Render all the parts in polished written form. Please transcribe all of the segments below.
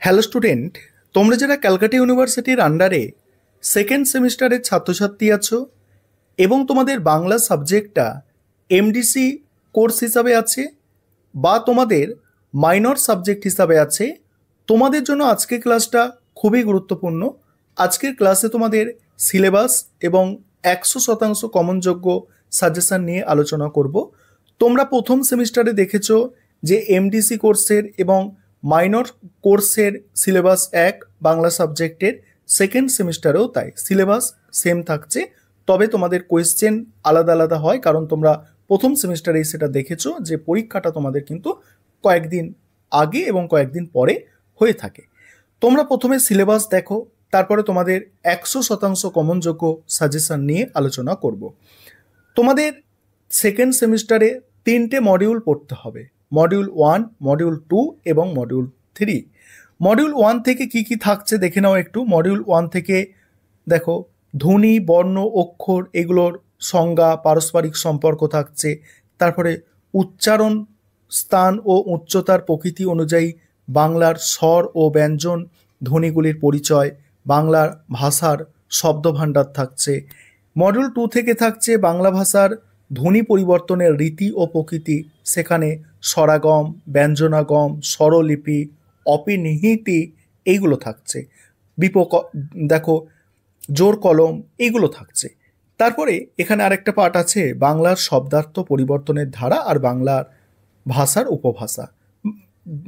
Hello student, তোমরা যারা ক্যালকাটা ইউনিভার্সিটির আন্ডারে সেকেন্ড সেমিস্টারের ছাত্রছাত্রী আছো এবং তোমাদের বাংলা সাবজেক্টটা এমডিসি কোর্স হিসাবে আছে বা তোমাদের মাইনর সাবজেক্ট হিসাবে আছে, তোমাদের জন্য আজকের ক্লাসটা খুবই গুরুত্বপূর্ণ। আজকের ক্লাসে তোমাদের সিলেবাস এবং 100% কমনযোগ্য সাজেশন নিয়ে আলোচনা করব। তোমরা প্রথম সেমিস্টারে দেখেছো যে এমডিসি কোর্সের এবং মাইনর কোর্সের সিলেবাস এক, বাংলা সাবজেক্টের সেকেন্ড সেমিস্টারেও তাই সিলেবাস সেম থাকছে, তবে তোমাদের কোয়েশ্চেন আলাদা আলাদা হয়, কারণ তোমরা প্রথম সেমিস্টারেই সেটা দেখেছো যে পরীক্ষাটা তোমাদের কিন্তু কয়েকদিন আগে এবং কয়েকদিন পরে হয়ে থাকে। তোমরা প্রথমে সিলেবাস দেখো, তারপরে তোমাদের 100% কমনযোগ্য সাজেশন নিয়ে আলোচনা করব। তোমাদের সেকেন্ড সেমিস্টারে 3টে মডিউল পড়তে হবে, মডিউল 1, মডিউল 2 এবং মডিউল 3। মডিউল 1 থেকে কি কি থাকছে দেখে নাও একটু। মডিউল 1 থেকে দেখো ধ্বনি, বর্ণ, অক্ষর এগুলোর সংজ্ঞা, পারস্পরিক সম্পর্ক থাকছে। তারপরে উচ্চারণ, স্থান ও উচ্চতার প্রকৃতি অনুযায়ী বাংলার স্বর ও ব্যঞ্জন ধ্বনিগুলির পরিচয়, বাংলার ভাষার শব্দভাণ্ডার থাকছে। মডিউল 2 থেকে থাকছে বাংলা ভাষার ধ্বনি পরিবর্তনের রীতি ও প্রকৃতি, সেখানে স্বরাগম, ব্যঞ্জনাগম, স্বরলিপি, অপিনিহিতি এইগুলো থাকছে। দেখো জোর কলম এইগুলো থাকছে। তারপরে এখানে আরেকটা পার্ট আছে বাংলার শব্দার্থ পরিবর্তনের ধারা আর বাংলার ভাষার উপভাষা,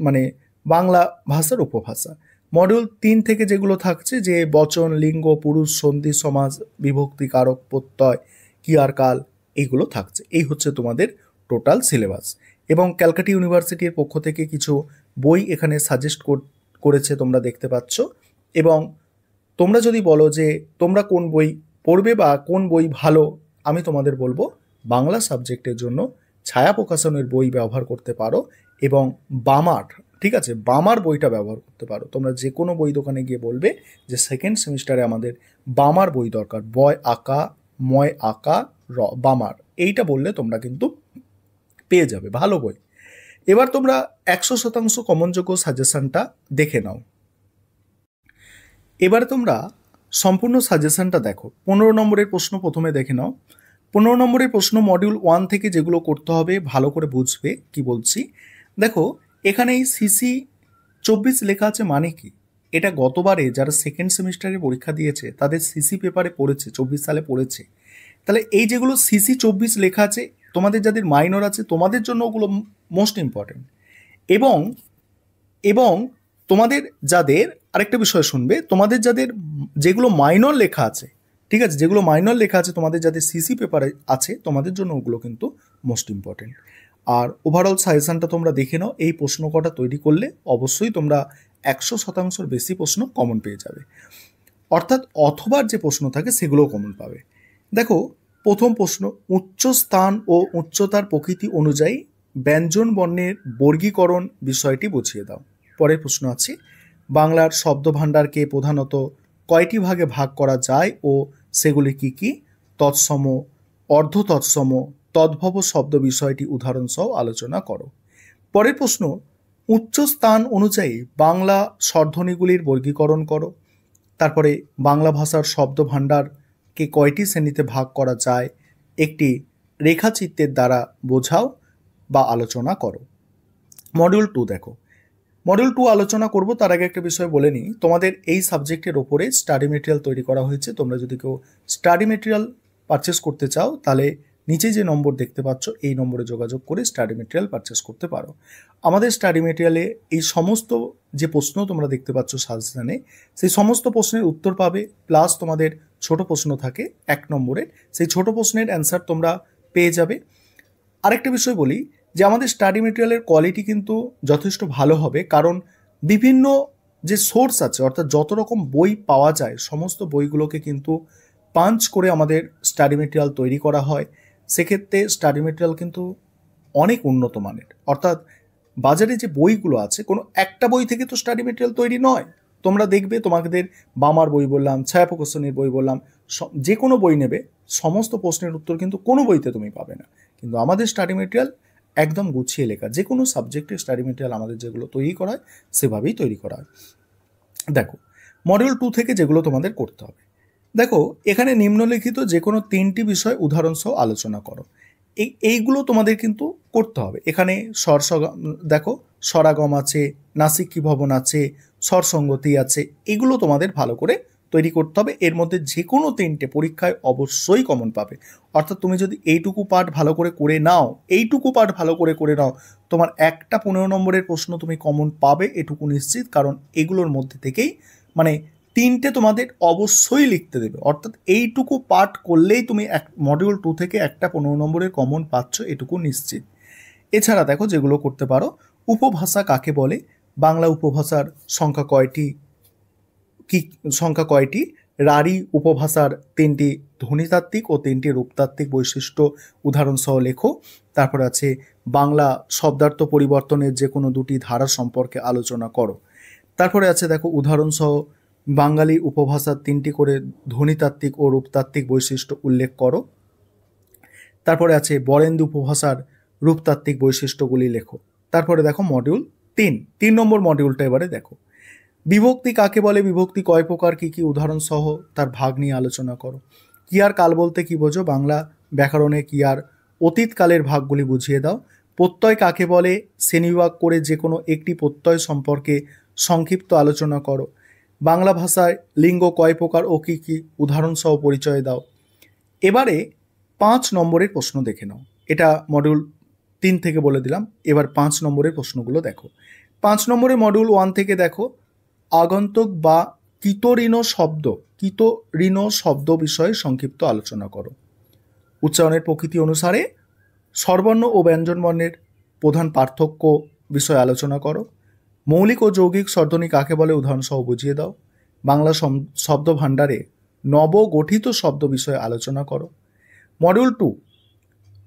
মানে বাংলা ভাষার উপভাষা। মডিউল 3 থেকে যেগুলো থাকছে যে বচন, লিঙ্গ, পুরুষ, সন্ধি, সমাজ, বিভক্তি, কারক, প্রত্যয়, ক্রিয়ার কাল এইগুলো থাকছে। এই হচ্ছে তোমাদের টোটাল সিলেবাস। এবং ক্যালকাটা ইউনিভার্সিটির পক্ষ থেকে কিছু বই এখানে সাজেস্ট করেছে, তোমরা দেখতে পাচ্ছ। এবং তোমরা যদি বলো যে তোমরা কোন বই পড়বে বা কোন বই ভালো, আমি তোমাদের বলবো বাংলা সাবজেক্টের জন্য ছায়া প্রকাশনের বই ব্যবহার করতে পারো এবং বামার, ঠিক আছে, বামার বইটা ব্যবহার করতে পারো। তোমরা যে কোনো বই দোকানে গিয়ে বলবে যে সেকেন্ড সেমিস্টারে আমাদের বামার বই দরকার, বয় আঁকা, ময় আঁকা, বামার, এইটা বললে তোমরা কিন্তু পেয়ে যাবে ভালো বই। এবার তোমরা 100% কমনযোগ্য সাজেশনটা দেখে নাও। এবারে তোমরা সম্পূর্ণ সাজেশনটা দেখো। 15 নম্বরের প্রশ্ন প্রথমে দেখে নাও। 15 নম্বরের প্রশ্ন মডিউল 1 থেকে যেগুলো করতে হবে ভালো করে বুঝবে কি বলছি। দেখো এখানে এই সিসি 24 লেখা আছে, মানে কি? এটা গতবারে যারা সেকেন্ড সেমিস্টারে পরীক্ষা দিয়েছে তাদের সিসি পেপারে পড়েছে, 24 সালে পড়েছে। তাহলে এই যেগুলো সিসি 24 লেখা আছে, তোমাদের যাদের মাইনর আছে তোমাদের জন্য ওগুলো মোস্ট ইম্পর্টেন্ট। এবং এবং তোমাদের যাদের আরেকটা বিষয় শুনবে, তোমাদের যাদের যেগুলো মাইনর লেখা আছে, ঠিক আছে, যেগুলো মাইনর লেখা আছে তোমাদের যাদের সিসি পেপারে আছে তোমাদের জন্য ওগুলো কিন্তু মোস্ট ইম্পর্টেন্ট। আর ওভারঅল সাজেশনটা তোমরা দেখে নাও। এই প্রশ্ন কটা তৈরি করলে অবশ্যই তোমরা 100%-র বেশি প্রশ্ন কমন পেয়ে যাবে, অর্থাৎ অথবার যে প্রশ্ন থাকে সেগুলোও কমন পাবে। দেখো প্রথম প্রশ্ন, উচ্চ স্থান ও উচ্চতার প্রকৃতি অনুযায়ী ব্যঞ্জন বর্ণের বর্গীকরণ বিষয়টি বুঝিয়ে দাও। পরের প্রশ্ন আছে বাংলার শব্দভাণ্ডারকে প্রধানত কয়টি ভাগে ভাগ করা যায় ও সেগুলি কি কি? তৎসম, অর্ধ তৎসম, তদ্ভব শব্দ বিষয়টি উদাহরণ সহ আলোচনা করো। পরের প্রশ্ন, উচ্চ স্থান অনুযায়ী বাংলা স্বরধ্বনিগুলির বর্গীকরণ করো। তারপরে বাংলা ভাষার শব্দভাণ্ডারকে কয়টি শ্রেণীতে ভাগ করা যায় একটি রেখাচিত্রের দ্বারা বোঝাও বা আলোচনা করো। মডিউল 2 দেখো। মডিউল 2 আলোচনা করব তার আগে একটা বিষয় বলে নিই, তোমাদের এই সাবজেক্টের ওপরে স্টাডি মেটেরিয়াল তৈরি করা হয়েছে। তোমরা যদি কেউ স্টাডি মেটেরিয়াল পারচেস করতে চাও তাহলে নিচে যে নম্বর দেখতে পাচ্ছ এই নম্বরে যোগাযোগ করে স্টাডি মেটেরিয়াল পারচেস করতে পারো। আমাদের স্টাডি মেটেরিয়ালে এই সমস্ত যে প্রশ্ন তোমরা দেখতে পাচ্ছ সাজেশনে, সেই সমস্ত প্রশ্নের উত্তর পাবে, প্লাস তোমাদের ছোট প্রশ্ন থাকে 1 নম্বরের, সেই ছোট প্রশ্নের অ্যান্সার তোমরা পেয়ে যাবে। আরেকটা বিষয় বলি যে আমাদের স্টাডি মেটেরিয়ালের কোয়ালিটি কিন্তু যথেষ্ট ভালো হবে, কারণ বিভিন্ন যে সোর্স আছে, অর্থাৎ যত রকম বই পাওয়া যায় সমস্ত বইগুলোকে কিন্তু পাঞ্চ করে আমাদের স্টাডি মেটেরিয়াল তৈরি করা হয়। সেক্ষেত্রে স্টাডি মেটেরিয়াল কিন্তু অনেক উন্নত মানের, অর্থাৎ বাজারে যে বইগুলো আছে কোনো একটা বই থেকে তো স্টাডি মেটেরিয়াল তৈরি নয়। তোমরা দেখবে তোমাদের বামার বই বললাম, ছায়া প্রকাশনীর বই বললাম, যে কোনো বই নেবে সমস্ত প্রশ্নের উত্তর কিন্তু কোনো বইতে তুমি পাবে না। কিন্তু আমাদের স্টাডি মেটেরিয়াল একদম গুছিয়ে লেখা, যে কোনো সাবজেক্টের স্টাডি মেটেরিয়াল আমাদের যেগুলো তৈরি করা হয় সেভাবেই তৈরি করা হয়। দেখো মডিউল 2 থেকে যেগুলো তোমাদের করতে হবে, দেখো এখানে নিম্নলিখিত যে কোনো 3টি বিষয় উদাহরণ সহ আলোচনা করো। এইগুলো তোমাদের কিন্তু করতে হবে। এখানে দেখো স্বরাগম আছে, নাসিকি ভবন আছে, স্বরসঙ্গতি আছে, এগুলো তোমাদের ভালো করে তৈরি করতে হবে। এর মধ্যে যে কোনো 3টে পরীক্ষায় অবশ্যই কমন পাবে। অর্থাৎ তুমি যদি এইটুকু পার্ট ভালো করে নাও, তোমার একটা 15 নম্বরের প্রশ্ন তুমি কমন পাবে, এটুকু নিশ্চিত। কারণ এগুলোর মধ্যে থেকেই মানে 3টে তোমাদের অবশ্যই লিখতে দেবে। অর্থাৎ এইটুকু পার্ট করলেই তুমি মডিউল 2 থেকে একটা 15 নম্বরের কমন পাচ্ছ, এটুকু নিশ্চিত। এছাড়া দেখো যেগুলো করতে পারো, উপভাষা কাকে বলে, বাংলা উপভাষার সংখ্যা কয়টি, রাঢ়ী উপভাষার 3টি ধ্বনিতাত্ত্বিক ও 3টি রূপতাত্ত্বিক বৈশিষ্ট্য উদাহরণ সহ লেখো। তারপরে আছে বাংলা শব্দার্থ পরিবর্তনের যে কোনো 2টি ধারা সম্পর্কে আলোচনা করো। তারপরে আছে দেখো উদাহরণ সহ বাঙালি উপভাষার 3টি করে ধ্বনিতাত্ত্বিক ও রূপতাত্ত্বিক বৈশিষ্ট্য উল্লেখ করো। তারপরে আছে বরেন্দ্র উপভাষার রূপতাত্ত্বিক বৈশিষ্ট্যগুলি লেখো। তারপরে দেখো মডিউল 3 নম্বর মডিউলটা এবারে দেখো, বিভক্তি কাকে বলে, বিভক্তি কয় প্রকার, কী কী উদাহরণ সহ তার ভাগ নিয়ে আলোচনা করো। ক্রিয়ার কাল বলতে কী বোঝো, বাংলা ব্যাকরণে ক্রিয়ার অতীতকালের ভাগগুলি বুঝিয়ে দাও। প্রত্যয় কাকে বলে, শ্রেণীবিভাগ করে যে কোনো একটি প্রত্যয় সম্পর্কে সংক্ষিপ্ত আলোচনা করো। বাংলা ভাষায় লিঙ্গ কয় প্রকার ও কী কী উদাহরণ সহ পরিচয় দাও। এবারে 5 নম্বরের প্রশ্ন দেখে নাও। এটা মডিউল 3 থেকে বলে দিলাম। এবার 5 নম্বরের প্রশ্নগুলো দেখো। 5 নম্বরের মডিউল 1 থেকে দেখো, আগন্তুক বা কিতঋণ শব্দ বিষয়ে সংক্ষিপ্ত আলোচনা করো। উচ্চারণের প্রকৃতি অনুসারে স্বরবর্ণ ও ব্যঞ্জনবর্ণের প্রধান পার্থক্য বিষয়ে আলোচনা করো। মৌলিক ও যৌগিক স্বরধ্বনি কাকে বলে উদাহরণ সহ বুঝিয়ে দাও। বাংলা শব্দ ভাণ্ডারে নবগঠিত শব্দ বিষয়ে আলোচনা করো। মডিউল 2,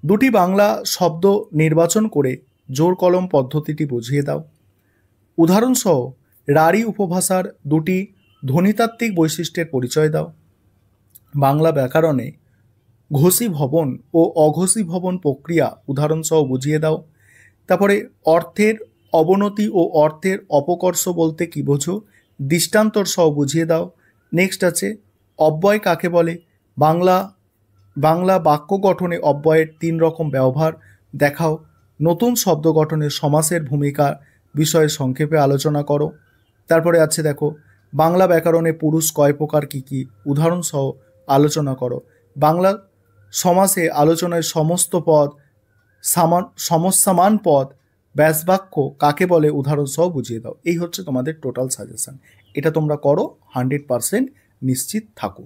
2টি বাংলা শব্দ নির্বাচন করে জোর কলম পদ্ধতিটি বুঝিয়ে দাও। উদাহরণসহ রাঢ়ী উপভাষার 2টি ধ্বনিতাত্ত্বিক বৈশিষ্ট্যের পরিচয় দাও। বাংলা ব্যাকরণে ঘোষীভবন ও অঘোষীভবন প্রক্রিয়া উদাহরণসহ বুঝিয়ে দাও। তারপরে অর্থের অবনতি ও অর্থের অপকর্ষ বলতে কী বোঝো, দৃষ্টান্তর সহ বুঝিয়ে দাও। নেক্সট আছে অব্যয় কাকে বলে, বাংলা বাক্য গঠনে অব্যয়ের 3 রকম ব্যবহার দেখাও। নতুন শব্দ গঠনে সমাসের ভূমিকা বিষয়ে সংক্ষেপে আলোচনা করো। তারপরে আছে দেখো বাংলা ব্যাকরণে পুরুষ কয় প্রকার, কী কী উদাহরণ সহ আলোচনা করো। বাংলা সমাসে আলোচনায় সমস্ত পদ, সমস্যামান পদ, ব্যাসবাক্য কাকে বলে উদাহরণ সহ বুঝিয়ে দাও। এই হচ্ছে তোমাদের টোটাল সাজেশন। এটা তোমরা করো, 100% নিশ্চিত থাকো।